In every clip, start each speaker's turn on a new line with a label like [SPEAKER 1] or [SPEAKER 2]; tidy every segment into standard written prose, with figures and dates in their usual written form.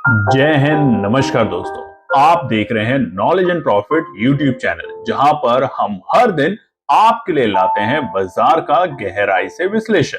[SPEAKER 1] जय हिंद। नमस्कार दोस्तों, आप देख रहे हैं knowledge and profit YouTube channel, जहां पर हम हर दिन आपके लिए लाते हैं बाजार का गहराई से विश्लेषण,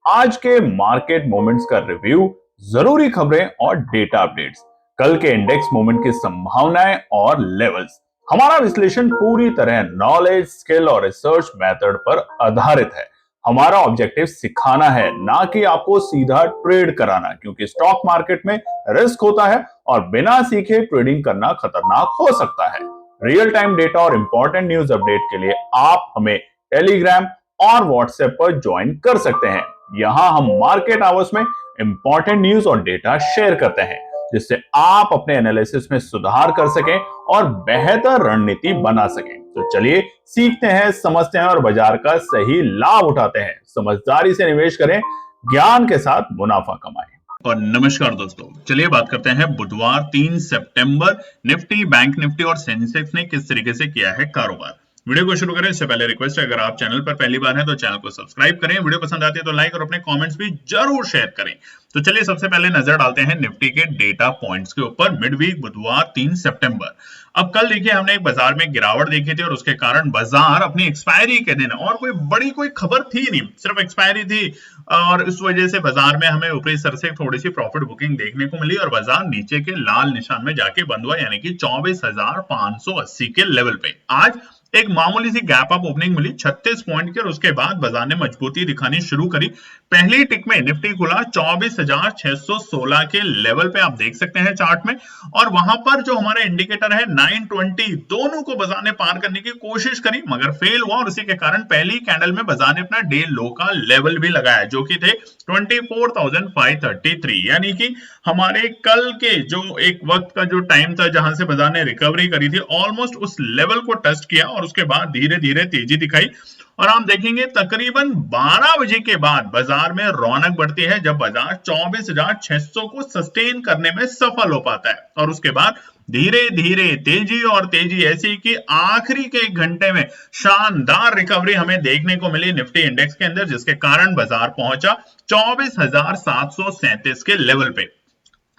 [SPEAKER 1] आज के मार्केट मोमेंट्स का रिव्यू, जरूरी खबरें और डेटा अपडेट्स, कल के इंडेक्स मूवमेंट की संभावनाएं और लेवल्स। हमारा विश्लेषण पूरी तरह नॉलेज, स्किल और रिसर्च मेथड पर आधारित है। हमारा ऑब्जेक्टिव सिखाना है, ना कि आपको सीधा ट्रेड कराना, क्योंकि स्टॉक मार्केट में रिस्क होता है और बिना सीखे ट्रेडिंग करना खतरनाक हो सकता है। रियल टाइम डेटा और इंपॉर्टेंट न्यूज अपडेट के लिए आप हमें टेलीग्राम और व्हाट्सएप पर ज्वाइन कर सकते हैं। यहाँ हम मार्केट आवर्स में इंपॉर्टेंट न्यूज और डेटा शेयर करते हैं, जिससे आप अपने एनालिसिस में सुधार कर सकें और बेहतर रणनीति बना सकें। तो चलिए सीखते हैं, समझते हैं और बाजार का सही लाभ उठाते हैं। समझदारी से निवेश करें, ज्ञान के साथ मुनाफा कमाएं।
[SPEAKER 2] और नमस्कार दोस्तों, चलिए बात करते हैं बुधवार 3 सितंबर निफ्टी, बैंक निफ्टी और सेंसेक्स ने किस तरीके से किया है कारोबार। वीडियो को शुरू करें इससे पहले रिक्वेस्ट है, अगर आप चैनल पर पहली बार हैं तो चैनल को सब्सक्राइब करें, वीडियो पसंद आती है तो लाइक और अपने कमेंट्स भी जरूर शेयर करें। तो चलिए सबसे पहले नजर डालते हैं निफ्टी के डेटा पॉइंट्स के ऊपर। मिड वीक बुधवार 3 सितंबर। अब कल देखिए हमने एक बाजार में गिरावट देखी थी और उसके कारण बाजार अपनी एक्सपायरी के दिन, और कोई खबर थी नहीं, सिर्फ एक्सपायरी थी, और इस वजह से बाजार में हमें ऊपरी स्तर से थोड़ी सी प्रॉफिट बुकिंग देखने को मिली और बाजार नीचे के लाल निशान में जाके बंद हुआ, यानी कि 24,580 के लेवल पे। आज एक मामूली सी गैप अप ओपनिंग मिली 36 पॉइंट की, और उसके बाद बाजार ने मजबूती दिखानी शुरू करी। पहली टिक में निफ्टी खुला 24,616 के लेवल पे, आप देख सकते हैं चार्ट में, और वहां पर जो हमारा इंडिकेटर है 920, दोनों को बाजार ने पार करने की कोशिश करी मगर फेल हुआ, और उसी के कारण पहली कैंडल में बाजार ने अपना डे लो का लेवल भी लगाया, जो कि थे 24,533, यानी कि हमारे कल के जो एक वक्त का जो टाइम था जहां से बाजार ने रिकवरी करी थी, ऑलमोस्ट उस लेवल को टच किया और उसके बाद धीरे धीरे तेजी दिखाई। और हम देखेंगे तकरीबन 12 बजे के बाद बाजार में रौनक बढ़ती है, जब बाजार 24,600 को सस्टेन करने में सफल हो पाता है, और उसके बाद धीरे धीरे तेजी और तेजी ऐसी कि आखिरी के एक घंटे में शानदार रिकवरी हमें देखने को मिली निफ्टी इंडेक्स के अंदर, जिसके कारण बाजार पहुंचा 24,737 के लेवल पे।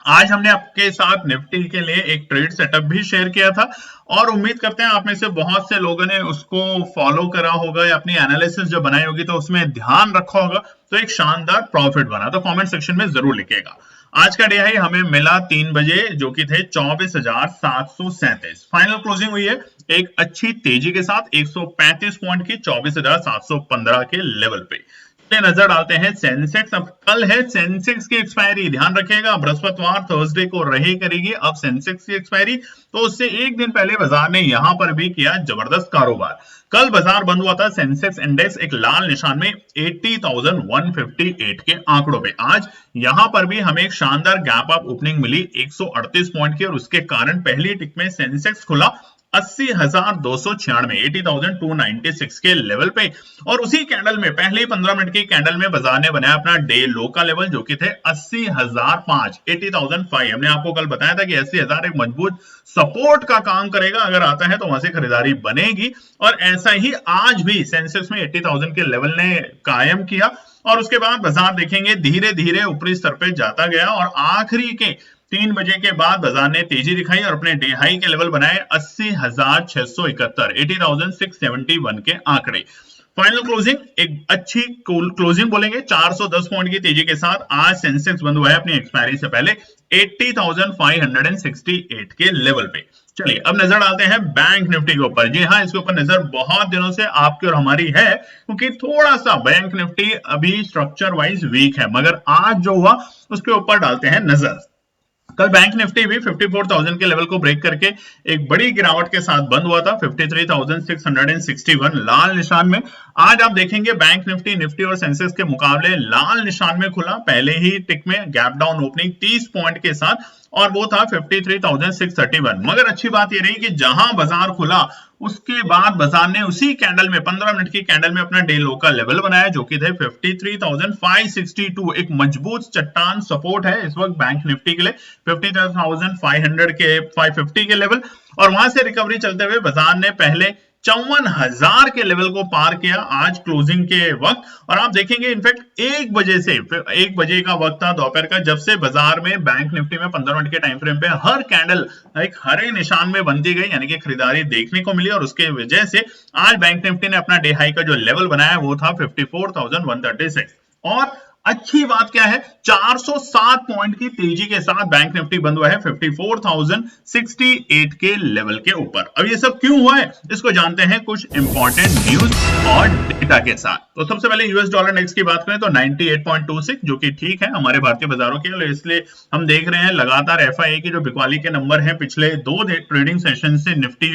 [SPEAKER 2] आज हमने आपके साथ निफ्टी के लिए एक ट्रेड सेटअप भी शेयर किया था, और उम्मीद करते हैं आप में से बहुत से लोगों ने उसको फॉलो करा होगा या अपनी एनालिसिस जो बनाई होगी तो उसमें ध्यान रखा होगा, तो एक शानदार प्रॉफिट बना। तो कमेंट सेक्शन में जरूर लिखिएगा। आज का डे हाई हमें मिला 3 बजे, जो कि थे 24,737। फाइनल क्लोजिंग हुई है एक अच्छी तेजी के साथ 135 पॉइंट की 24,715 के लेवल पे। नजर डालते हैं सेंसेक्स। अब कल है सेंसेक्स की एक्सपायरी, ध्यान रखिएगा, बृहस्पतिवार थर्सडे को रही करेगी अब सेंसेक्स की एक्सपायरी, तो उससे एक दिन पहले बाजार ने यहां पर भी किया जबरदस्त कारोबार। कल बाजार बंद हुआ था सेंसेक्स इंडेक्स एक लाल निशान में 80,158 के आंकड़ों पे। आज यहां पर भी हमें एक शानदार गैप अप ओपनिंग मिली 138 पॉइंट की, और उसके कारण पहली टिक में सेंसेक्स खुला 80,296, 80,296 के लेवल पे, और उसी कैंडल में पहले 15 मिनट की कैंडल में बाजार ने बनाया अपना डे लो का लेवल, जो कि थे 80,005, 80,005। हमने आपको कल बताया था कि 80,000 एक मजबूत सपोर्ट का काम करेगा, अगर आता है तो वहां से खरीदारी बनेगी, और ऐसा ही आज भी सेंसेक्स में 80,000 के लेवल ने कायम किया, और उसके बाद बाजार देखेंगे धीरे धीरे ऊपरी स्तर पे जाता गया, और आखिरी के 3 बजे के बाद बाजार ने तेजी दिखाई और अपने डे हाई के लेवल बनाए 80,671, 80,671 के आंकड़े। फाइनल क्लोजिंग एक अच्छी क्लोजिंग बोलेंगे, 410 पॉइंट की तेजी के साथ आज सेंसेक्स बंद हुआ है अपनी एक्सपायरी से पहले 80,568 के लेवल पे। चलिए अब नजर डालते हैं बैंक निफ्टी के ऊपर। जी हाँ, इसके ऊपर नजर बहुत दिनों से आपकी और हमारी है, क्योंकि थोड़ा सा बैंक निफ्टी अभी स्ट्रक्चर वाइज वीक है, मगर आज जो हुआ उसके ऊपर डालते हैं नजर। कल बैंक निफ्टी भी 54,000 के लेवल को ब्रेक करके एक बड़ी गिरावट के साथ बंद हुआ था 53,661 लाल निशान में। आज आप देखेंगे बैंक निफ्टी और सेंसेक्स के मुकाबले लाल निशान में खुला, पहले ही टिक में गैप डाउन ओपनिंग 30 पॉइंट के साथ, और वो था 53,631। मगर अच्छी बात ये रही कि जहां बाजार खुला उसके बाद बाजार ने उसी कैंडल में 15 मिनट की कैंडल में अपना डे लो का लेवल बनाया, जो कि थे 53,562। एक मजबूत चट्टान सपोर्ट है इस वक्त बैंक निफ्टी के लिए 53,500 के 550 के लेवल, और वहां से रिकवरी चलते हुए बाजार ने पहले 54,000 के लेवल को पार किया आज क्लोजिंग के वक्त। और आप देखेंगे इनफैक्ट 1 बजे का वक्त था दोपहर का, जब से बाजार में बैंक निफ्टी में 15 मिनट के टाइम फ्रेम पे हर कैंडल एक हरे निशान में बनती गई, यानी कि खरीदारी देखने को मिली। और उसके वजह से आज बैंक निफ्टी ने अपना डे हाई का जो लेवल बनाया वो था 54,136। और अच्छी बात क्या है, 407 पॉइंट की तेजी के साथ बैंक निफ्टी बंद हुआ है 54,068 के लेवल के ऊपर। अब ये सब क्यों हुआ है, इसको जानते हैं कुछ इंपॉर्टेंट न्यूज और डेटा के साथ। तो सबसे पहले यूएस डॉलर इंडेक्स की बात करें तो 98.26, जो कि ठीक है हमारे भारतीय बाजारों के लिए, इसलिए हम देख रहे हैं लगातार एफआईए की जो बिकवाली के नंबर है पिछले 2 ट्रेडिंग सेशन से निफ्टी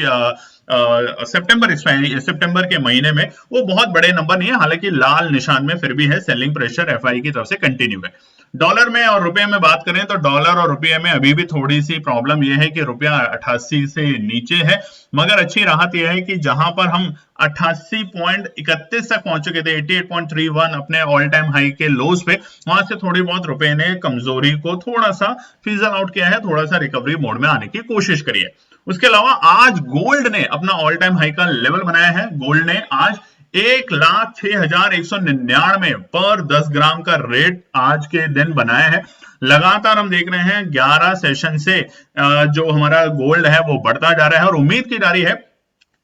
[SPEAKER 2] सितंबर के महीने में वो बहुत बड़े नंबर नहीं है, हालांकि लाल निशान में फिर भी है, सेलिंग प्रेशर एफआई की तरफ से कंटिन्यू है। डॉलर में और रुपए में बात करें तो डॉलर और रुपये में अभी भी थोड़ी सी प्रॉब्लम यह है कि रुपया 88 से नीचे है, मगर अच्छी राहत यह है कि जहां पर हम 88.31 तक पहुंच चुके थे, 88.31 अपने ऑल टाइम हाई के लोज पे, वहां से थोड़ी बहुत रुपए ने कमजोरी को थोड़ा सा फिजल आउट किया है, थोड़ा सा रिकवरी मोड में आने की कोशिश करी है। उसके अलावा आज गोल्ड ने अपना ऑल टाइम हाई का लेवल बनाया है। गोल्ड ने आज 1,06,199 पर 10 ग्राम का रेट आज के दिन बनाया है। लगातार हम देख रहे हैं 11 सेशन से जो हमारा गोल्ड है वो बढ़ता जा रहा है और उम्मीद की जा रही है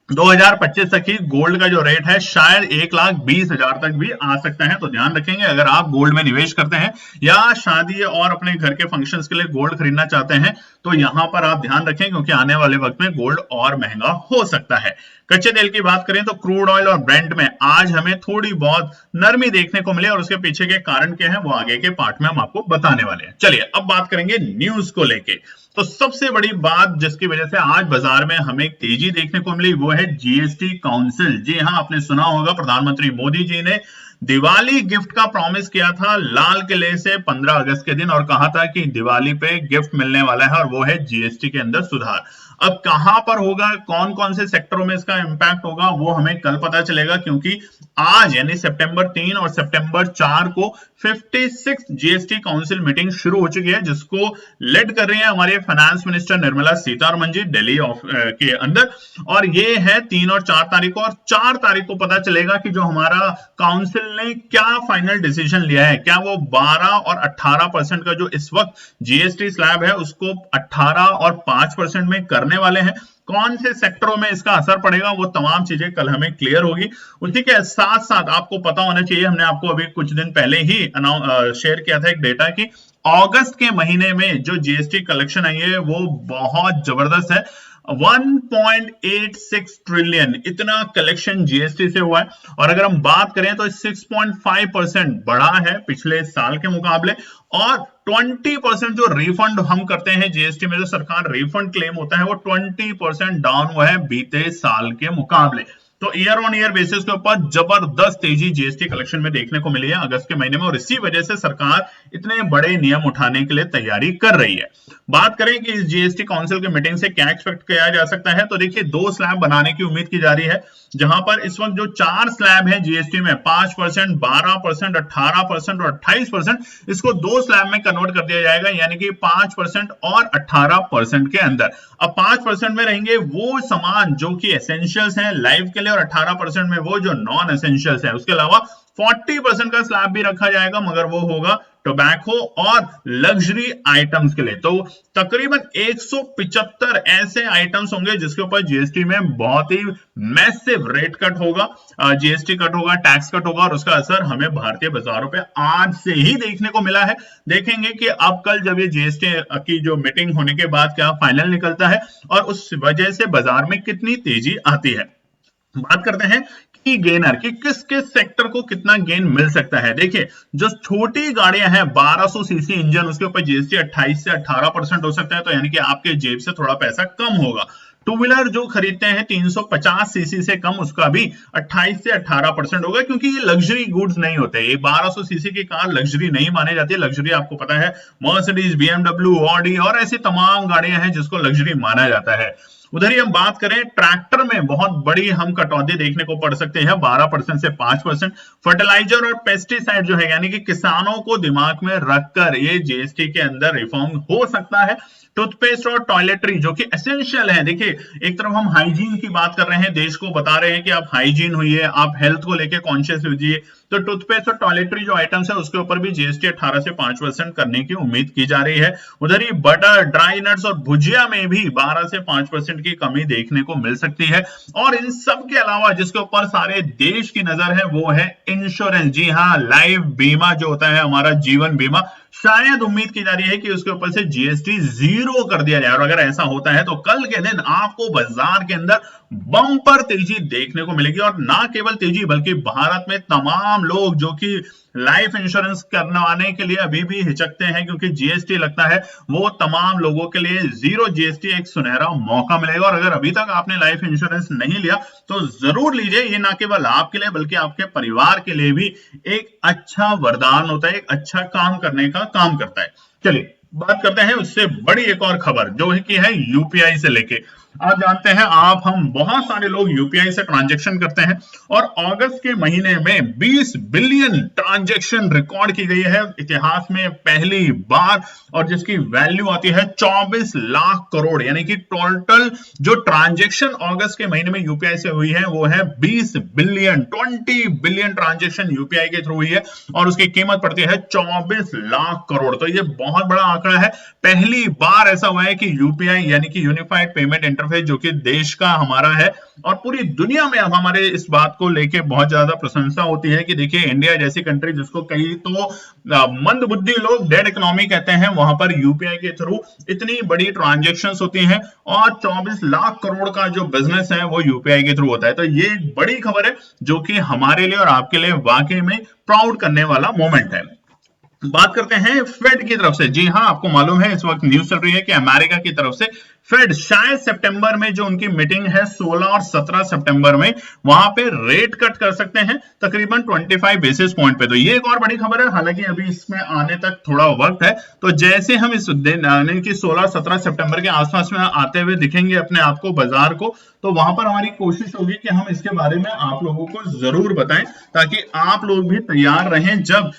[SPEAKER 2] 2025 तक ही गोल्ड का जो रेट है शायद 1,20,000 तक भी आ सकता है। तो ध्यान रखेंगे, अगर आप गोल्ड में निवेश करते हैं या शादी और अपने घर के फंक्शंस के लिए गोल्ड खरीदना चाहते हैं तो यहां पर आप ध्यान रखें, क्योंकि आने वाले वक्त में गोल्ड और महंगा हो सकता है। कच्चे तेल की बात करें तो क्रूड ऑयल और ब्रेंट में आज हमें थोड़ी बहुत नरमी देखने को मिली और उसके पीछे के कारण क्या है वो आगे के पार्ट में हम आपको बताने वाले हैं। चलिए अब बात करेंगे न्यूज को लेके। तो सबसे बड़ी बात जिसकी वजह से आज बाजार में हमें तेजी देखने को मिली वो है जीएसटी काउंसिल। जी हां, आपने सुना होगा प्रधानमंत्री मोदी जी ने दिवाली गिफ्ट का प्रॉमिस किया था लाल किले से 15 अगस्त के दिन और कहा था कि दिवाली पे गिफ्ट मिलने वाला है और वो है जीएसटी के अंदर सुधार। अब कहां पर होगा, कौन कौन से सेक्टरों में इसका इंपैक्ट होगा वो हमें कल पता चलेगा, क्योंकि आज यानी सितंबर 3 और सितंबर 4 को 56 जीएसटी काउंसिल मीटिंग शुरू हो चुकी है, जिसको लेड कर रही है हमारे फाइनेंस मिनिस्टर निर्मला सीतारमण जी दिल्ली के अंदर। और ये है 3 और 4 तारीख को, और 4 तारीख को पता चलेगा कि जो हमारा काउंसिल ने क्या फाइनल डिसीजन लिया है, क्या वो 12 और 18% का जो इस वक्त जीएसटी स्लैब है उसको 18 और 5% में करने वाले हैं। कौन से सेक्टरों में इसका असर पड़ेगा वो तमाम चीजें कल हमें क्लियर होगी। उसी के साथ साथ आपको पता होना चाहिए, हमने आपको अभी कुछ दिन पहले ही शेयर किया था एक डेटा कि अगस्त के महीने में जो जीएसटी कलेक्शन आई है वो बहुत जबरदस्त है। 1.86 ट्रिलियन इतना कलेक्शन जीएसटी से हुआ है, और अगर हम बात करें तो 6.5% बढ़ा है पिछले साल के मुकाबले, और 20% जो रिफंड हम करते हैं जीएसटी में, जो सरकार रिफंड क्लेम होता है वो 20% डाउन हुआ है बीते साल के मुकाबले। तो ईयर ऑन ईयर बेसिस के ऊपर जबरदस्त तेजी जीएसटी कलेक्शन में देखने को मिली है अगस्त के महीने में, और इसी वजह से सरकार इतने बड़े नियम उठाने के लिए तैयारी कर रही है। बात करें कि इस जीएसटी काउंसिल की मीटिंग से क्या एक्सपेक्ट किया जा सकता है, तो देखिए 2 स्लैब बनाने की उम्मीद की जा रही है, जहां पर इस वक्त जो 4 स्लैब है जीएसटी में 5%, 12%, 18% और 28%, इसको 2 स्लैब में कन्वर्ट कर दिया जाएगा, यानी कि 5% और 18% के अंदर। अब 5% में रहेंगे वो सामान जो कि एसेंशियल्स हैं लाइफ के लिए, और 18% में वो जो नॉन एसेंशियल्स है। उसके अलावा 40% का स्लैब भी रखा जाएगा, मगर वो होगा टोबैको और लग्जरी आइटम्स के लिए। तो तकरीबन 175 ऐसे आइटम्स होंगे जिसके ऊपर जीएसटी में बहुत ही मैसिव रेट कट होगा, जीएसटी कट होगा, टैक्स कट होगा, और उसका असर हमें भारतीय बाजारों पे आज से ही देखने को मिला है। देखेंगे कि अब कल जब ये जीएसटी की जो मीटिंग होने के बाद क्या फाइनल निकलता है और उस वजह से बाजार में कितनी तेजी आती है। बात करते हैं की गेनर कि किस किस सेक्टर को कितना गेन मिल सकता है। देखिए जो छोटी गाड़ियां हैं 1200 सीसी इंजन, उसके ऊपर जीएसटी 28 से 18% हो सकता है, तो यानी कि आपके जेब से थोड़ा पैसा कम होगा। टू व्हीलर जो खरीदते हैं 350 सीसी से कम, उसका भी 28 से 18% होगा, क्योंकि ये लग्जरी गुड्स नहीं होते। ये 1200 सीसी की कार लग्जरी नहीं मानी जाती। लग्जरी आपको पता है मर्सिडीज, बीएमडब्ल्यू, ऑडी और ऐसी तमाम गाड़ियां हैं जिसको लग्जरी माना जाता है। उधर ही हम बात करें ट्रैक्टर में बहुत बड़ी हम कटौती देखने को पड़ सकते हैं 12% से 5%। फर्टिलाइजर और पेस्टिसाइड जो है, यानी कि किसानों को दिमाग में रखकर ये जीएसटी के अंदर रिफॉर्म हो सकता है। टूथपेस्ट और टॉयलेटरी जो कि एसेंशियल है। देखिए, एक तरफ हम हाइजीन की बात कर रहे हैं, देश को बता रहे हैं कि आप हाइजीन होइए, आप हेल्थ को लेके कॉन्शियस होइए, तो टूथपेस्ट और टॉयलेटरी जो आइटम्स है उसके ऊपर भी जीएसटी 18 से 5% करने की उम्मीद की जा रही है। उधर ही बटर, ड्राई नट्स और भुजिया में भी 12 से 5% की कमी देखने को मिल सकती है। और इन सब के अलावा जिसके ऊपर सारे देश की नजर है वो है इंश्योरेंस। जी हाँ, लाइफ बीमा जो होता है, हमारा जीवन बीमा, शायद उम्मीद की जा रही है कि उसके ऊपर से जीएसटी 0 कर दिया जाए। और अगर ऐसा होता है तो कल के दिन आपको बाजार के अंदर बम्पर तेजी देखने को मिलेगी। और ना केवल तेजी बल्कि भारत में तमाम लोग जो कि लाइफ इंश्योरेंस करवाने के लिए अभी भी हिचकते हैं क्योंकि जीएसटी लगता है, वो तमाम लोगों के लिए 0 जीएसटी एक सुनहरा मौका मिलेगा। और अगर अभी तक आपने लाइफ इंश्योरेंस नहीं लिया तो जरूर लीजिए। ये ना केवल आपके लिए बल्कि आपके परिवार के लिए भी एक अच्छा वरदान होता है, एक अच्छा काम करने का काम करता है। चलिए बात करते हैं उससे बड़ी एक और खबर जो है कि है यूपीआई से लेके। आप जानते हैं, आप हम बहुत सारे लोग यूपीआई से ट्रांजैक्शन करते हैं और अगस्त के महीने में 20 बिलियन ट्रांजैक्शन रिकॉर्ड की गई है इतिहास में पहली बार, और जिसकी वैल्यू आती है 24 लाख करोड़। यानी कि टोटल जो ट्रांजैक्शन अगस्त के महीने में यूपीआई से हुई है वो है 20 बिलियन, 20 बिलियन ट्रांजैक्शन यूपीआई के थ्रू हुई है और उसकी कीमत पड़ती है 24 लाख करोड़। तो ये बहुत बड़ा आंकड़ा है। पहली बार ऐसा हुआ है कि यूपीआई यानी कि यूनिफाइड पेमेंट इंटरफेस जो कि देश का हमारा है और पूरी दुनिया में अब हमारे इस बात को लेके बहुत ज्यादा प्रशंसा होती है कि देखिए इंडिया जैसी कंट्री जिसको कई तो मंदबुद्धि लोग डेड इकोनॉमी कहते हैं, वहां पर यूपीआई के थ्रू इतनी बड़ी ट्रांजैक्शंस होती हैं और 24 लाख करोड़ का जो बिजनेस है वो यूपीआई के थ्रू होता है। तो ये एक बड़ी खबर है जो कि हमारे लिए और आपके लिए वाकई में प्राउड करने वाला मोमेंट है। बात करते हैं फेड की तरफ से। जी हां, आपको मालूम है इस वक्त न्यूज चल रही है कि अमेरिका की तरफ से फेड शायद सितंबर में जो उनकी मीटिंग है 16 और 17 सितंबर में, वहां पे रेट कट कर सकते हैं तकरीबन 25 बेसिस पॉइंट पे। तो ये एक और बड़ी खबर है, हालांकि अभी इसमें आने तक थोड़ा वक्त है। तो जैसे हम इस दिन यानी कि 16-17 सितंबर के आसपास में आते हुए दिखेंगे अपने आप को बाजार को, तो वहां पर हमारी कोशिश होगी कि हम इसके बारे में आप लोगों को जरूर बताएं ताकि आप लोग भी तैयार रहें जब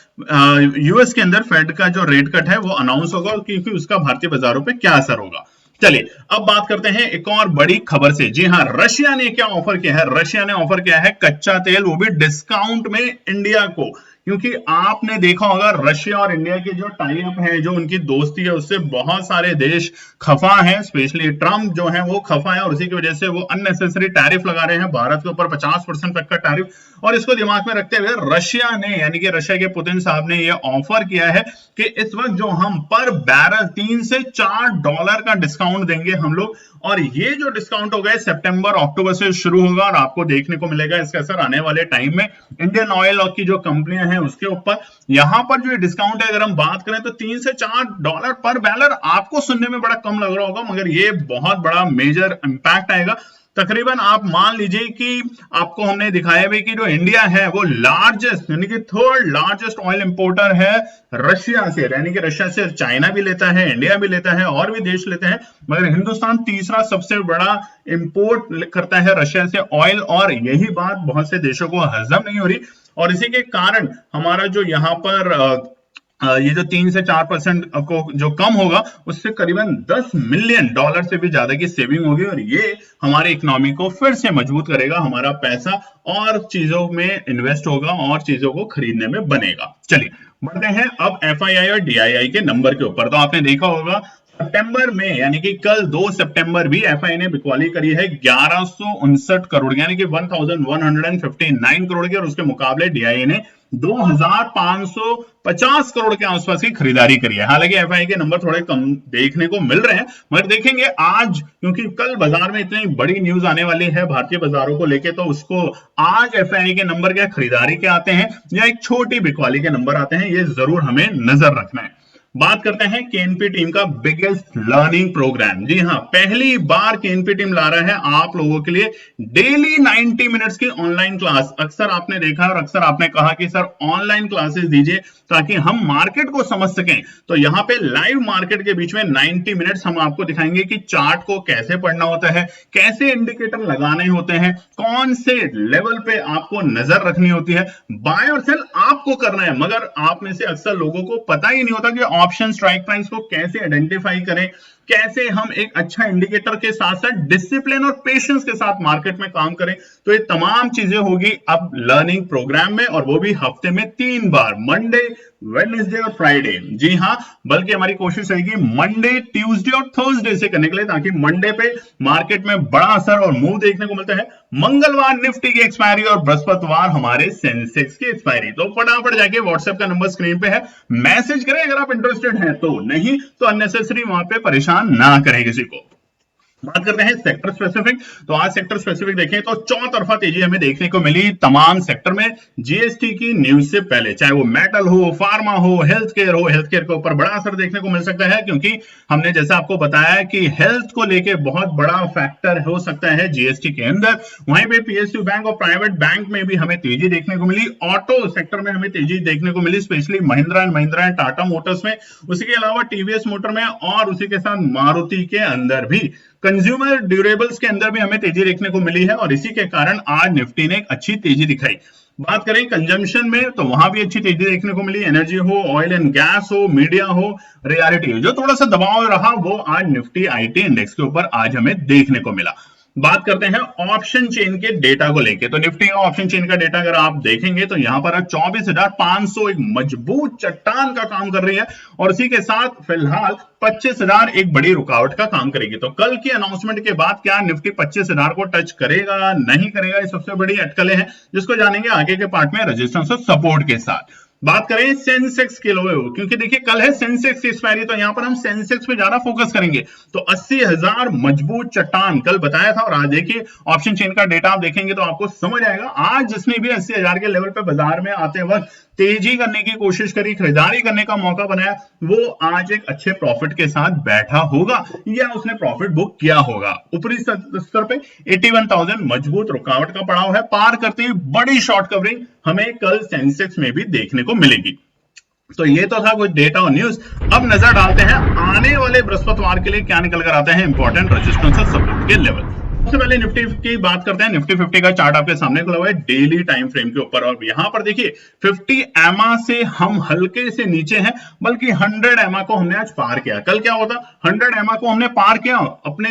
[SPEAKER 2] यूएस के अंदर फेड का जो रेट कट है वो अनाउंस होगा, क्योंकि उसका भारतीय बाजारों पे क्या असर होगा। चलिए अब बात करते हैं एक और बड़ी खबर से। जी हां, रशिया ने क्या ऑफर किया है? रशिया ने ऑफर किया है कच्चा तेल, वो भी डिस्काउंट में इंडिया को। क्योंकि आपने देखा होगा रशिया और इंडिया की जो टाई अप है, जो उनकी दोस्ती है, उससे बहुत सारे देश खफा हैं, स्पेशली ट्रंप जो है वो खफा है और उसी की वजह से वो अननेसेसरी टैरिफ लगा रहे हैं भारत के ऊपर 50% तक का टैरिफ। और इसको दिमाग में रखते हुए रशिया ने यानी कि रशिया के पुतिन साहब ने ये ऑफर किया है कि इस वक्त जो हम पर बैरल 3 से 4 डॉलर का डिस्काउंट देंगे हम लोग, और ये जो डिस्काउंट होगा सितंबर अक्टूबर से शुरू होगा और आपको देखने को मिलेगा इसका असर आने वाले टाइम में इंडियन ऑयल की जो कंपनियां हैं उसके ऊपर। यहां पर जो डिस्काउंट है अगर हम बात करें तो 3 से 4 डॉलर पर बैरल आपको सुनने में बड़ा कम लग रहा होगा, मगर ये बहुत बड़ा मेजर इंपैक्ट आएगा। तकरीबन आप मान लीजिए कि आपको हमने दिखाया भी कि जो इंडिया है वो लार्जेस्ट यानी कि थर्ड लार्जेस्ट ऑयल इंपोर्टर है रशिया से, यानी कि रशिया से चाइना भी लेता है, इंडिया भी लेता है और भी देश लेते हैं, मगर हिंदुस्तान तीसरा सबसे बड़ा इंपोर्ट करता है रशिया से ऑयल। और यही बात बहुत से देशों को हजम नहीं हो रही और इसी के कारण हमारा जो यहाँ पर ये जो 3 से 4% को जो कम होगा उससे करीबन 10 मिलियन डॉलर से भी ज्यादा की सेविंग होगी और ये हमारे इकोनॉमी को फिर से मजबूत करेगा, हमारा पैसा और चीजों में इन्वेस्ट होगा और चीजों को खरीदने में बनेगा। चलिए बढ़ते हैं अब एफआईआई और डीआईआई के नंबर के ऊपर। तो आपने देखा होगा सितंबर में यानी कि कल 2 सितंबर भी एफआई ने बिकवाली करी है 1159 करोड़ यानी कि 1159 करोड़ की, और उसके मुकाबले डीआईआई ने 2550 करोड़ के आसपास की खरीदारी करी है। हालांकि एफआई के नंबर थोड़े कम देखने को मिल रहे हैं, मगर देखेंगे आज, क्योंकि कल बाजार में इतनी बड़ी न्यूज आने वाली है भारतीय बाजारों को लेके, तो उसको आज एफआई के नंबर क्या खरीदारी के आते हैं या एक छोटी बिकवाली के नंबर आते हैं, ये जरूर हमें नजर रखना है। बात करते हैं केएनपी टीम का बिगेस्ट लर्निंग प्रोग्राम। जी हां, पहली बार केएनपी टीम ला रहा है आप लोगों के लिए डेली 90 मिनट्स की ऑनलाइन क्लास। अक्सर आपने देखा और अक्सर आपने कहा कि सर ऑनलाइन क्लासेस दीजिए ताकि हम मार्केट को समझ सकें, तो यहां पे लाइव मार्केट के बीच में 90 मिनट्स हम आपको दिखाएंगे कि चार्ट को कैसे पढ़ना होता है, कैसे इंडिकेटर लगाने होते हैं, कौन से लेवल पे आपको नजर रखनी होती है, बाय और सेल आपको करना है। मगर आप में से अक्सर लोगों को पता ही नहीं होता कि ऑप्शन स्ट्राइक प्राइस को कैसे आइडेंटिफाई करें, कैसे हम एक अच्छा इंडिकेटर के साथ साथ डिसिप्लिन और पेशेंस के साथ मार्केट में काम करें। तो ये तमाम चीजें होगी अब लर्निंग प्रोग्राम में, और वो भी हफ्ते में 3 बार, मंडे, वेडनेसडे और फ्राइडे। जी हाँ, बल्कि हमारी कोशिश रहेगी मंडे, ट्यूसडे और थर्सडे से करने के लिए, ताकि मंडे पे मार्केट में बड़ा असर और मूव देखने को मिलता है, मंगलवार निफ्टी की एक्सपायरी और बृहस्पतिवार हमारे सेंसेक्स की एक्सपायरी। तो फटाफट जाके व्हाट्सएप का नंबर स्क्रीन पे है, मैसेज करें अगर आप इंटरेस्टेड हैं तो, नहीं तो अननेसेसरी वहां पे परेशान ना करें किसी को। बात करते हैं सेक्टर स्पेसिफिक। तो आज सेक्टर स्पेसिफिक देखें तो चौतरफा तेजी हमें देखने को मिली तमाम सेक्टर में जीएसटी की न्यूज से पहले, चाहे वो मेटल हो, फार्मा हो, हेल्थ केयर हो। हेल्थ केयर के ऊपर बड़ा असर देखने को मिल सकता है, क्योंकि हमने जैसा आपको बताया कि हेल्थ को लेके बहुत बड़ा फैक्टर हो सकता है जीएसटी के अंदर। वहीं पे पीएसयू बैंक और प्राइवेट बैंक में भी हमें तेजी देखने को मिली। ऑटो सेक्टर में हमें तेजी देखने को मिली, specially Mahindra and Mahindra and Tata Motors में, उसी के अलावा टीवीएस मोटर में, और उसी के साथ मारुति के अंदर भी। कंज्यूमर ड्यूरेबल्स के अंदर भी हमें तेजी देखने को मिली है, और इसी के कारण आज निफ्टी ने एक अच्छी तेजी दिखाई। बात करें कंजम्पशन में तो वहां भी अच्छी तेजी देखने को मिली। एनर्जी हो, ऑयल एंड गैस हो, मीडिया हो, रियलिटी हो। जो थोड़ा सा दबाव रहा वो आज निफ्टी आईटी इंडेक्स के ऊपर आज हमें देखने को मिला। बात करते हैं ऑप्शन चेन के डेटा को लेके। तो निफ्टी का ऑप्शन चेन का डेटा अगर आप देखेंगे तो यहां पर 24,500 एक मजबूत चट्टान का काम कर रही है, और इसी के साथ फिलहाल 25,000 एक बड़ी रुकावट का काम करेगी। तो कल की अनाउंसमेंट के बाद क्या निफ्टी 25,000 को टच करेगा नहीं करेगा, ये सबसे बड़ी अटकलें हैं, जिसको जानेंगे आगे के पार्ट में रेजिस्टेंस और सपोर्ट के साथ। बात करें सेंसेक्स के लिए, क्योंकि देखिए कल है सेंसेक्स की एक्सपायरी, तो यहां पर हम सेंसेक्स पे ज्यादा फोकस करेंगे। तो 80,000 मजबूत चट्टान कल बताया था, और आज देखिए ऑप्शन चेन का डेटा आप देखेंगे तो आपको समझ आएगा। आज जिसने भी 80,000 के लेवल पे बाजार में आते वक्त तेजी करने की कोशिश करी, खरीदारी करने का मौका बनाया, वो आज एक अच्छे प्रॉफिट के साथ बैठा होगा या उसने प्रॉफिट बुक किया होगा। ऊपरी स्तर पे 81,000 मजबूत रुकावट का पड़ाव है, पार करते ही बड़ी शॉर्ट कवरिंग हमें कल सेंसेक्स में भी देखने को मिलेगी। तो ये तो था कुछ डेटा और न्यूज। अब नजर डालते हैं आने वाले बृहस्पतिवार के लिए क्या निकल कर आते हैं इंपॉर्टेंट रेजिस्टेंस और सपोर्ट के लेवल। सबसे पहले निफ्टी की बात करते हैं। निफ्टी 50 का चार्ट आपके सामने खुला हुआ है डेली टाइम फ्रेम के ऊपर, और यहां पर देखिए 50 एमआ से हम हल्के से नीचे हैं, बल्कि 100 एमआ को हमने आज पार किया। कल क्या होता, 100 एमआ को हमने पार किया, अपने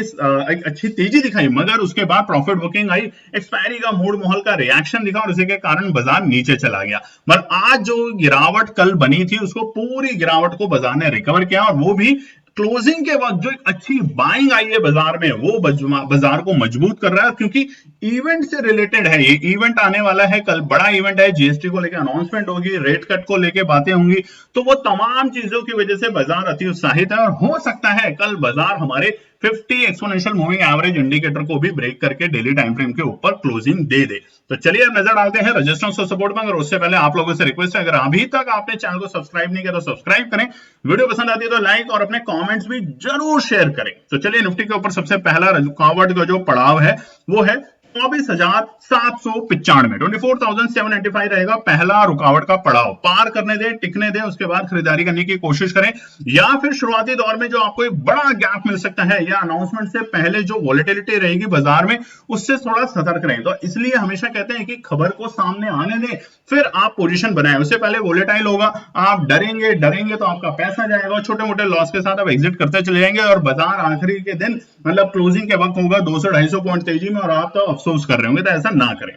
[SPEAKER 2] एक अच्छी तेजी दिखाई, मगर उसके बाद प्रॉफिट बुकिंग आई, एक्सपायरी का मूड माहौल का रिएक्शन दिखा, और इसी के कारण बाजार नीचे चला गया। पर आज जो गिरावट कल बनी थी उसको पूरी गिरावट को बाजार ने रिकवर किया, और वो भी क्लोजिंग के वक्त जो एक अच्छी बाइंग आई है बाजार में, वो बाजार को मजबूत कर रहा है, क्योंकि इवेंट से रिलेटेड है। ये इवेंट आने वाला है, कल बड़ा इवेंट है, जीएसटी को लेकर अनाउंसमेंट होगी, रेट कट को लेकर बातें होंगी, तो वो तमाम चीजों की वजह से बाजार अति उत्साहित है, और हो सकता है कल बाजार हमारे 50 एक्सपोनेंशियल मूविंग एवरेज इंडिकेटर को भी ब्रेक करके डेली टाइम फ्रेम के ऊपर क्लोजिंग दे दे। तो चलिए अब नजर डालते हैं रेजिस्टेंस और सपोर्ट में। अगर उससे पहले आप लोगों से रिक्वेस्ट है, अगर अभी तक आपने चैनल को सब्सक्राइब नहीं किया तो सब्सक्राइब करें, वीडियो पसंद आती है तो लाइक और अपने कमेंट्स भी जरूर शेयर करें। तो चलिए निफ्टी के ऊपर सबसे पहला रुकावट का जो पड़ाव है वो है 24,795, 24,795 रहेगा पहला रुकावट का पड़ाव। पार करने दे, टिकने दे, उसके बाद खरीदारी करने की कोशिश करें, या फिर शुरुआती दौर में जो आपको एक बड़ा गैप मिल सकता है, या अनाउंसमेंट से पहले जो वॉलेटिलिटी रहेगी बाजार में, उससे थोड़ा सतर्क रहें। तो इसलिए हमेशा कहते हैं कि खबर को सामने आने दें, फिर आप पोजीशन बनाएं। उससे पहले वोलेटाइल होगा, आप डरेंगे तो आपका पैसा जाएगा, छोटे मोटे लॉस के साथ आप एग्जिट करते चले जाएंगे, और बाजार आखिरी के दिन मतलब क्लोजिंग के वक्त होगा 200-250 पॉइंट तेजी में, और आप तो अफसोस कर रहे होंगे। तो ऐसा ना करें।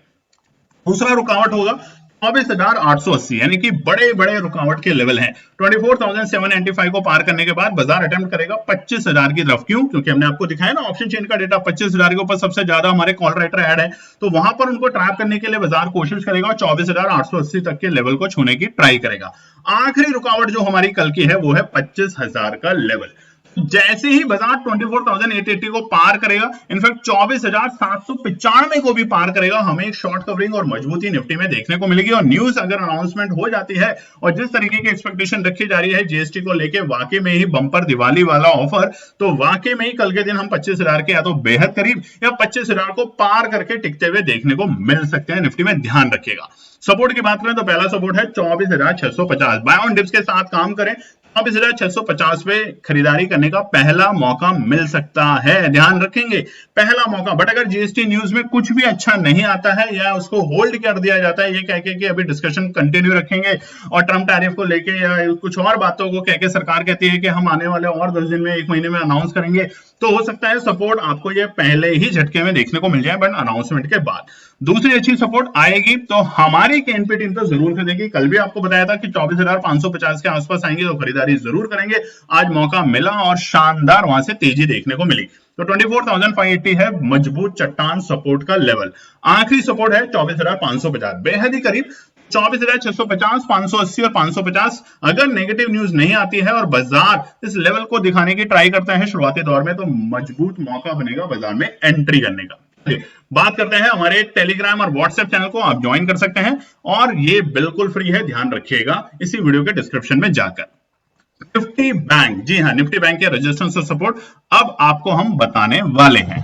[SPEAKER 2] दूसरा रुकावट होगा 24,880, यानी कि बड़े बड़े रुकावट के लेवल हैं। 24,795 को पार करने के बाद बाजार अटेम्प्ट करेगा 25,000 की तरफ। क्यों? क्योंकि हमने आपको दिखाया ना ऑप्शन चेन का डेटा, 25,000 के ऊपर सबसे ज्यादा हमारे कॉल राइटर ऐड है, तो वहां पर उनको ट्रैप करने के लिए बाजार कोशिश करेगा, 24,880 तक के लेवल को छूने की ट्राई करेगा। आखिरी रुकावट जो हमारी कल की है वो है 25,000 का लेवल। जैसे ही बाजार 24,880 को पार करेगा, इनफैक्ट 24,795 को भी पार करेगा, हमें एक शॉर्ट कवरिंग और मजबूती निफ्टी में देखने को मिलेगी। और न्यूज अगर अनाउंसमेंट हो जाती है और जिस तरीके की एक्सपेक्टेशन रखी जा रही है जीएसटी को लेके, वाकई में ही बंपर दिवाली वाला ऑफर, तो वाकई में ही कल के दिन हम 25,000 के या तो बेहद करीब या 25,000 को पार करके टिकते हुए देखने को मिल सकते हैं निफ्टी में। ध्यान रखिएगा। सपोर्ट की बात करें तो पहला सपोर्ट है 24,650। बाय ऑन डिप्स के साथ काम करें, अब 2450 पे खरीदारी करने का पहला मौका मिल सकता है, ध्यान रखेंगे पहला मौका। बट अगर जीएसटी न्यूज में कुछ भी अच्छा नहीं आता है या उसको होल्ड कर दिया जाता है ये कह के कि अभी डिस्कशन कंटिन्यू रखेंगे और ट्रम्प टैरिफ को लेके या कुछ और बातों को कह के सरकार कहती है कि हम आने वाले और 10 दिन में 1 महीने में अनाउंस करेंगे, तो हो सकता है सपोर्ट आपको ये पहले ही झटके में देखने को मिल जाए, बट अनाउंसमेंट के बाद। दूसरी अच्छी सपोर्ट आएगी तो हमारी केएनपी टीम तो जरूर खरीदेगी। कल भी आपको बताया था कि 24,550 के आसपास आएंगे तो खरीदारी जरूर करेंगे। आज मौका मिला और शानदार वहां से तेजी देखने को मिली। तो 24,580 है मजबूत चट्टान सपोर्ट का लेवल। आखिरी सपोर्ट है 24,550, बेहद ही करीब 24,650, 580 और 550। अगर नेगेटिव न्यूज नहीं आती है और बाजार इस लेवल को दिखाने की ट्राई करता है शुरुआती दौर में, तो मजबूत मौका बनेगा बाजार में एंट्री करने का। बात करते हैं हमारे टेलीग्राम और व्हाट्सएप चैनल को, आप ज्वाइन कर सकते हैं और ये बिल्कुल फ्री है, ध्यान रखिएगा इसी वीडियो के डिस्क्रिप्शन में जाकर। निफ्टी बैंक, जी हाँ, निफ्टी बैंक के रेजिस्टेंस और सपोर्ट अब आपको हम बताने वाले हैं।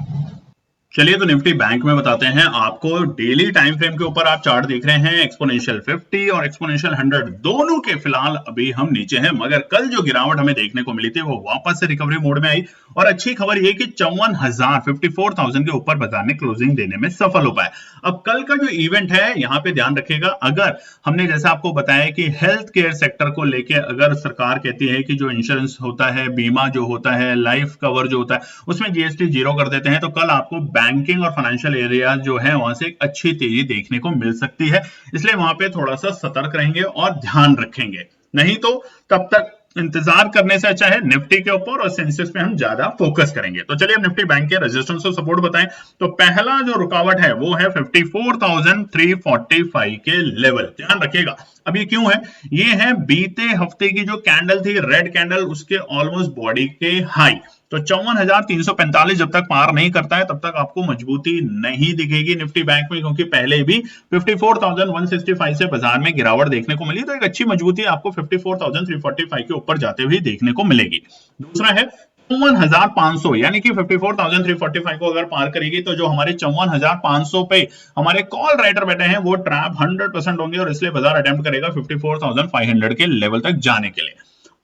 [SPEAKER 2] चलिए तो निफ्टी बैंक में बताते हैं आपको। डेली टाइम फ्रेम के ऊपर आप चार्ट देख रहे हैं, एक्सपोनेंशियल 50 और एक्सपोनेंशियल 100 दोनों के फिलहाल अभी हम नीचे हैं, मगर कल जो गिरावट हमें देखने को मिली थी वो वापस से रिकवरी मोड में आई। और अच्छी खबर ये कि 54,000 के ऊपर बाजार ने क्लोजिंग देने में सफल हो पाया। अब कल का जो इवेंट है यहाँ पे ध्यान रखिएगा, अगर हमने जैसा आपको बताया कि हेल्थ केयर सेक्टर को लेके अगर सरकार कहती है कि जो इंश्योरेंस होता है, बीमा जो होता है, लाइफ कवर जो होता है, उसमें जीएसटी 0 कर देते हैं, तो कल आपको बैंकिंग और फाइनेंशियल एरिया जो है वहां से एक अच्छी तेजी देखने को मिल सकती है। इसलिए वहां पे थोड़ा सा सतर्क रहेंगे और ध्यान रखेंगे, नहीं तो तब तक इंतजार करने से अच्छा है निफ्टी के ऊपर और सेंसेक्स पे हम ज्यादा फोकस करेंगे। तो चलिए अब निफ्टी बैंक के रेजिस्टेंस और सपोर्ट बताएं। तो पहला जो रुकावट है वो है 54,345 के लेवल, ध्यान रखिएगा। अब ये क्यों है? ये है बीते हफ्ते की जो कैंडल थी, रेड कैंडल, उसके ऑलमोस्ट बॉडी के हाई। तो 54,345 जब तक पार नहीं करता है तब तक आपको मजबूती नहीं दिखेगी निफ्टी बैंक में, क्योंकि पहले भी 54,165 से बाजार में गिरावट देखने को मिली, तो एक अच्छी मजबूती आपको 54,345 के ऊपर जाते हुए देखने को मिलेगी। दूसरा है 54,500, यानी कि 54,345 को अगर पार करेगी तो जो हमारे 54,500 पे हमारे कॉल राइटर बैठे हैं वो ट्रैप 100% होंगे और इसलिए बाजार अटेम्प्ट करेगा 54,500 के लेवल तक जाने के लिए।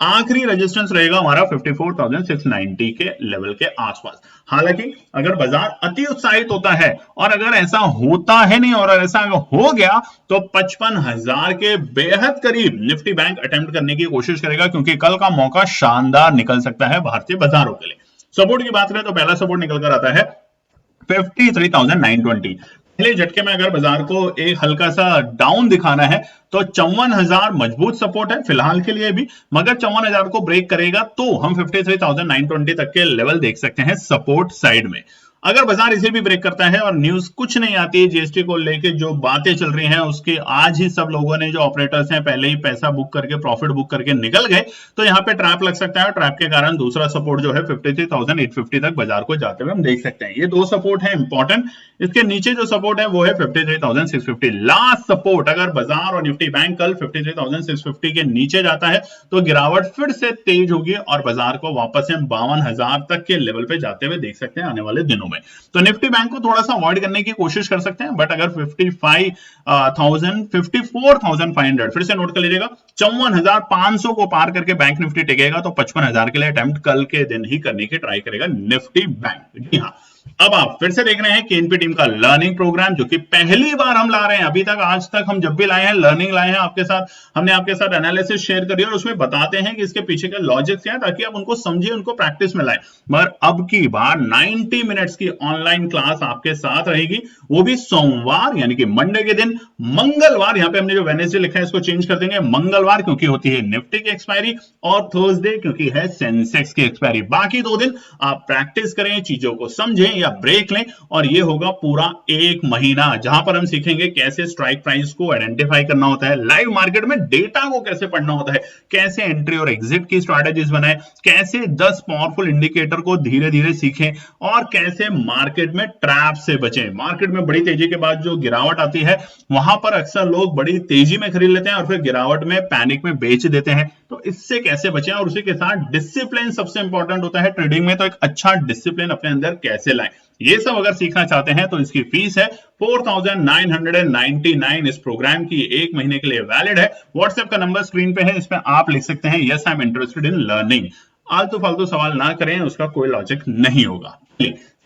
[SPEAKER 2] आखिरी रेजिस्टेंस रहेगा हमारा 54,690 के लेवल के आसपास। हालांकि अगर बाजार अति उत्साहित होता है और अगर ऐसा होता है नहीं और ऐसा हो गया तो 55,000 के बेहद करीब निफ्टी बैंक अटेम्प्ट करने की कोशिश करेगा, क्योंकि कल का मौका शानदार निकल सकता है भारतीय बाजारों के लिए। सपोर्ट की बात करें तो पहला सपोर्ट निकल कर आता है 53,920। पहले झटके में अगर बाजार को एक हल्का सा डाउन दिखाना है तो 54,000 मजबूत सपोर्ट है फिलहाल के लिए भी, मगर 54,000 को ब्रेक करेगा तो हम 53,920 तक के लेवल देख सकते हैं सपोर्ट साइड में। अगर बाजार इसे भी ब्रेक करता है और न्यूज कुछ नहीं आती है जीएसटी को लेके, जो बातें चल रही हैं उसके आज ही सब लोगों ने जो ऑपरेटर्स हैं पहले ही पैसा बुक करके, प्रॉफिट बुक करके निकल गए, तो यहाँ पे ट्रैप लग सकता है। ट्रैप के कारण दूसरा सपोर्ट जो है 53,850 तक बाजार को जाते हुए हम देख सकते हैं। ये दो सपोर्ट है इंपॉर्टेंट। इसके नीचे जो सपोर्ट है वो है 53,650, लास्ट सपोर्ट। अगर बाजार और निफ्टी बैंक कल 53,650 के नीचे जाता है तो गिरावट फिर से तेज होगी और बाजार को वापस से 52,000 तक के लेवल पे जाते हुए देख सकते हैं आने वाले दिनों में। तो निफ्टी बैंक को थोड़ा सा अवॉइड करने की कोशिश कर सकते हैं, बट अगर 54,500 फिर से नोट कर लीजिएगा, 54,500 को पार करके बैंक निफ्टी टिकेगा तो 55,000 के लिए अटेम्प्ट कल के दिन ही करने की ट्राई करेगा निफ्टी बैंक। जी हाँ, अब आप फिर से देख रहे हैं केएनपी टीम का लर्निंग प्रोग्राम, जो कि पहली बार हम ला रहे हैं। अभी तक आज तक हम जब भी लाए हैं लर्निंग लाए हैं आपके साथ, हमने आपके साथ एनालिसिस शेयर करी और उसमें बताते हैं कि इसके पीछे का लॉजिक क्या है, ताकि आप उनको समझिए, उनको प्रैक्टिस में लाएं। मगर अब की बार 90 मिनट्स की ऑनलाइन क्लास आपके साथ रहेगी, वो भी सोमवार यानी कि मंडे के दिन। मंगलवार, यहाँ पे हमने जो वेडनेसडे लिखा है इसको चेंज कर देंगे, मंगलवार क्योंकि होती है निफ्टी की एक्सपायरी और थर्सडे क्योंकि है सेंसेक्स की एक्सपायरी। बाकी 2 दिन आप प्रैक्टिस करें, चीजों को समझें या ब्रेक लें, और ये होगा पूरा 1 महीना जहां पर हम सीखेंगे कैसे स्ट्राइक प्राइस को आइडेंटिफाई करना होता है, लाइव मार्केट में डेटा को कैसे पढ़ना होता है, कैसे एंट्री और एग्जिट की स्ट्रैटेजीज बनाएं, कैसे 10 पावरफुल इंडिकेटर को धीरे धीरे सीखें और कैसे मार्केट में ट्रैप से बचें। मार्केट में बड़ी तेजी के बाद जो गिरावट आती है वहां पर अक्सर लोग बड़ी तेजी में खरीद लेते हैं और फिर गिरावट में पैनिक में बेच देते हैं। तो इससे कैसे बचें और उसी के साथ डिसिप्लिन सबसे इंपॉर्टेंट होता है ट्रेडिंग में, तो एक अच्छा डिसिप्लिन अपने अंदर कैसे लाएं, ये सब अगर सीखना चाहते हैं तो इसकी फीस है 4999। इस प्रोग्राम की 1 महीने के लिए वैलिड है। व्हाट्सएप का नंबर स्क्रीन पे है, इस पे आप लिख सकते हैं yes I am interested in learning. आलतू फालतू सवाल ना करें, उसका कोई लॉजिक नहीं होगा।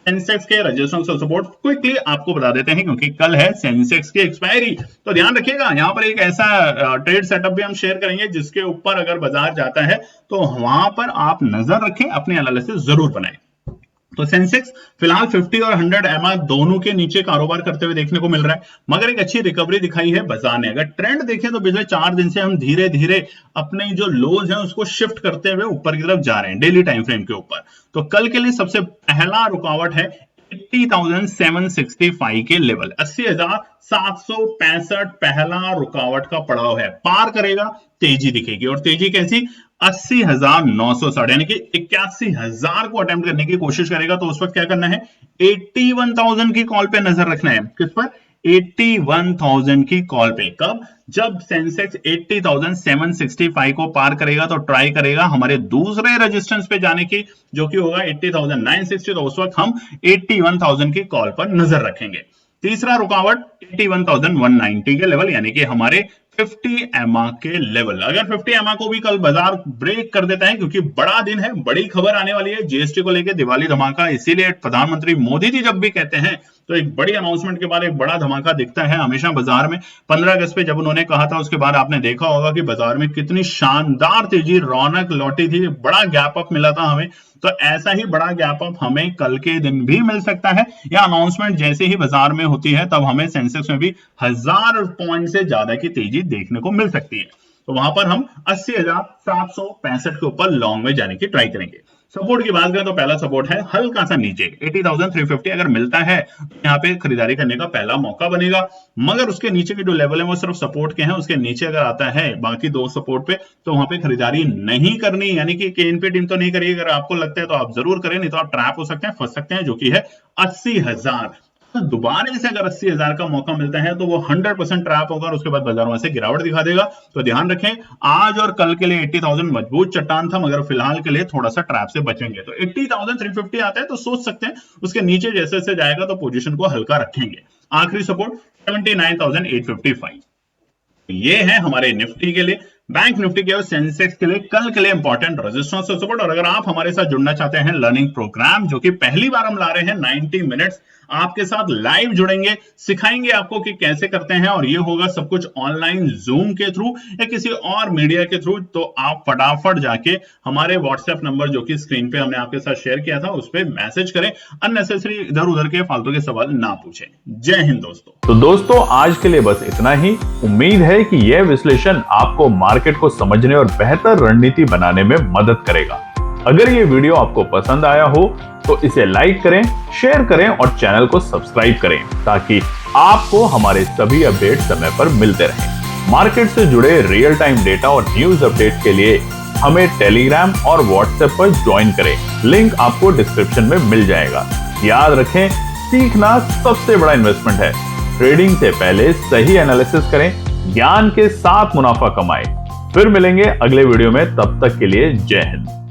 [SPEAKER 2] सेंसेक्स के रजिस्ट्रेशन सपोर्ट क्विकली आपको बता देते हैं क्योंकि कल है सेंसेक्स की एक्सपायरी, तो ध्यान रखिएगा। यहाँ पर एक ऐसा ट्रेड सेटअप भी हम शेयर करेंगे जिसके ऊपर अगर बाजार जाता है तो वहां पर आप नजर रखें, अपने एनालिसिस जरूर बनाएं। तो सेंसेक्स फिलहाल 50 और 100 EMA दोनों के नीचे कारोबार करते हुए देखने को मिल रहा है, मगर एक अच्छी रिकवरी दिखाई है बाजार ने। अगर ट्रेंड देखें तो पिछले 4 दिन से हम धीरे धीरे अपने जो लोज हैं उसको शिफ्ट करते हुए ऊपर की तरफ जा रहे हैं डेली टाइम फ्रेम के ऊपर। तो कल के लिए सबसे पहला रुकावट है 80,765 के लेवल, 80,765 पहला रुकावट का पड़ाव है। पार करेगा तेजी दिखेगी, और तेजी कैसी? 80,960 यानी कि 81,000 को अटेम्प्ट करने की कोशिश करेगा। तो उस वक्त क्या करना है? 81,000 की कॉल पे नजर रखना है। किस पर? 81,000 की कॉल पे। कब? जब सेंसेक्स 80,765 को पार करेगा तो ट्राई करेगा हमारे दूसरे रेजिस्टेंस पे जाने की, जो कि होगा 80,960। तो उस वक्त हम 81,000 की कॉल पर नजर रखेंगे। तीसरा रुकावट 81,190 के लेवल, यानी कि हमारे 50 EMA के लेवल। अगर 50 EMA को भी कल बाजार ब्रेक कर देता है, क्योंकि बड़ा दिन है, बड़ी खबर आने वाली है जीएसटी को लेकर, दिवाली धमाका। इसीलिए प्रधानमंत्री मोदी जी जब भी कहते हैं तो एक बड़ी अनाउंसमेंट के बाद एक बड़ा धमाका दिखता है हमेशा बाजार में। 15 अगस्त पे जब उन्होंने कहा था, उसके बाद आपने देखा होगा कि बाजार में कितनी शानदार तेजी, रौनक लौटी थी, बड़ा गैप अप मिला था हमें। तो ऐसा ही बड़ा गैप अप हमें कल के दिन भी मिल सकता है, या अनाउंसमेंट जैसे ही बाजार में होती है तब हमें सेंसेक्स में भी 1000 पॉइंट से ज्यादा की तेजी देखने को मिल सकती है। तो वहां पर हम 80,765 के ऊपर लॉन्ग में जाने की ट्राई करेंगे। सपोर्ट की बात करें तो पहला सपोर्ट है हल्का सा नीचे 80,350। अगर मिलता है तो यहाँ पे खरीदारी करने का पहला मौका बनेगा, मगर उसके नीचे के जो लेवल है वो सिर्फ सपोर्ट के हैं। उसके नीचे अगर आता है बाकी 2 सपोर्ट पे, तो वहां पे खरीदारी नहीं करनी, यानी कि केएनपी टीम तो नहीं करिए। अगर आपको लगता है तो आप जरूर करें, नहीं तो आप ट्रैप हो सकते हैं, फंस सकते हैं, जो कि है 80,000। तो दोबारा से अगर 80,000 का मौका मिलता है तो वो 100% ट्रैप होगा और उसके बाद बाजार वहां से गिरावट दिखा देगा। तो ध्यान रखें, आज और कल के लिए 80,000 मजबूत चट्टान था, मगर फिलहाल के लिए थोड़ा सा ट्रैप से बचेंगे। तो 80,350 आता है तो सोच सकते हैं उसके नीचे जैसे जैसे जाएगा तो पोजीशन को हल्का रखेंगे। आखिरी सपोर्ट 79,855। ये है हमारे निफ्टी के लिए। बैंक निफ्टी के और सेंसेक्स के लिए कल के लिए इंपॉर्टेंट रेजिस्टेंस और सपोर्ट। और अगर आप हमारे साथ जुड़ना चाहते हैं लर्निंग प्रोग्राम, जो कि पहली बार हम ला रहे हैं 90 मिनट्स, आपके साथ लाइव जुड़ेंगे, सिखाएंगे आपको कि कैसे करते हैं, और ये होगा सब कुछ ऑनलाइन जूम के थ्रू या किसी और मीडिया के थ्रू। तो आप फटाफट जाके हमारे व्हाट्सएप नंबर, जो कि स्क्रीन पे हमने आपके साथ शेयर किया था, उस पर मैसेज करें। अननेसेसरी इधर उधर के फालतू के सवाल ना पूछें। जय हिंद दोस्तों।
[SPEAKER 1] तो दोस्तों, आज के लिए बस इतना ही। उम्मीद है कि यह विश्लेषण आपको मार्केट को समझने और बेहतर रणनीति बनाने में मदद करेगा। अगर ये वीडियो आपको पसंद आया हो तो इसे लाइक करें, शेयर करें और चैनल को सब्सक्राइब करें, ताकि आपको हमारे सभी अपडेट समय पर मिलते रहें। मार्केट से जुड़े रियल टाइम डेटा और न्यूज अपडेट के लिए हमें टेलीग्राम और व्हाट्सएप पर ज्वाइन करें। लिंक आपको डिस्क्रिप्शन में मिल जाएगा। याद रखें, सीखना सबसे बड़ा इन्वेस्टमेंट है। ट्रेडिंग से पहले सही एनालिसिस करें, ज्ञान के साथ मुनाफा कमाएं। फिर मिलेंगे अगले वीडियो में, तब तक के लिए जय हिंद।